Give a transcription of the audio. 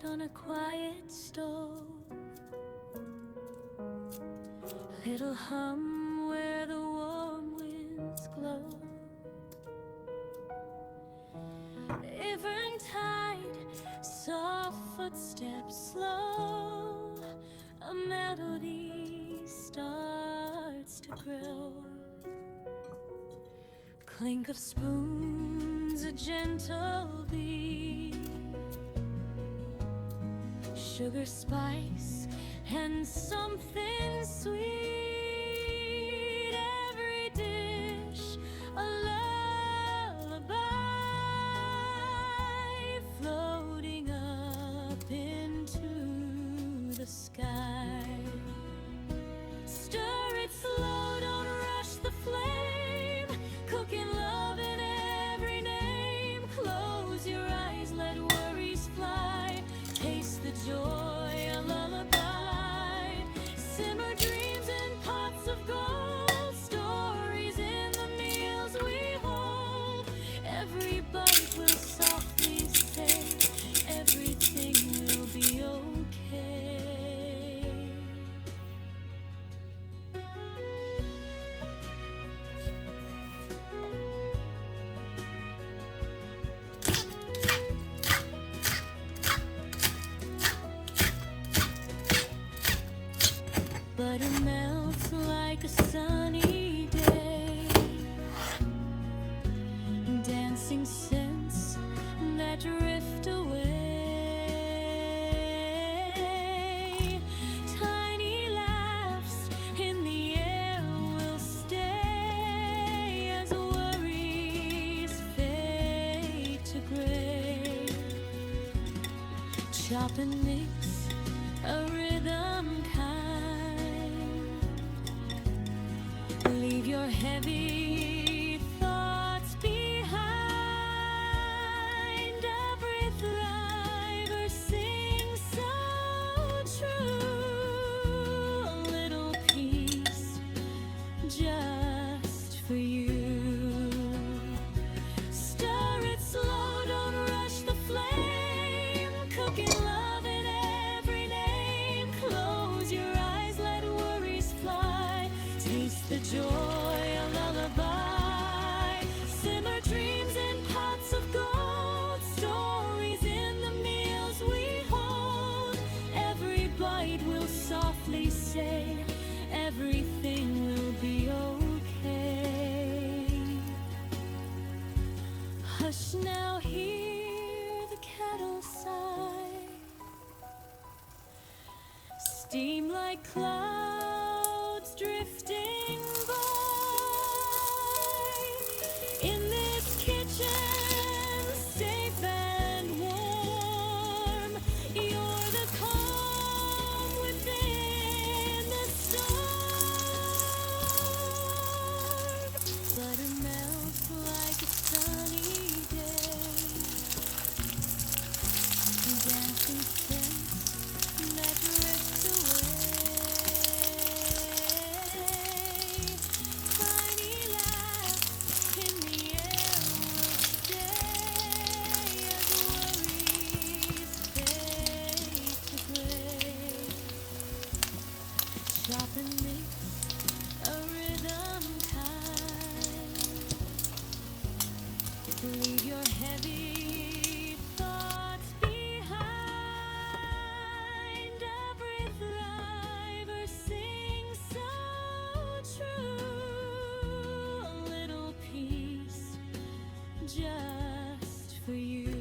on a quiet stove. Little hum where the warm winds glow. Eventide, soft footsteps slow. A melody starts to grow. Clink of spoons, a gentle beat. Sugar, spice, and something sweet. Every dish a lullaby, floating up into the sky. Stir it slow, don't rush the flame. Cooking love in every name. Close your eyes, let worries fly. Taste the joy, a lullaby. Simmer dreams in pots of gold. Stories in the meals we hold. Every bite will softly say, everything will be okay. Butter melts like a sunny day. Dancing scents that drift away. Tiny laughs in the air will stay as worries fade to gray. Chop and mix a rhythm kind. Leave your heavy thoughts behind. Every thriver sings so true. A little piece just for you. Stir it slow, don't rush the flame. Cooking love in every name. Close your eyes, let worries fly. Taste the joy, a lullaby. Simmer dreams in pots of gold. Stories in the meals we hold. Every bite will softly say, everything will be okay. Hush now, hear the kettle sigh. Steam like clouds drifting by. In this kitchen, safe and warm, you're the calm within the storm. Butter melts like a sunny day. Dancing scents that drift away. Tiny laughs in the air will stay as worries fade to gray. Chop and mix a rhythm kind. Leave your heavy thoughts behind. Every thriver sings so true. A little piece just for you.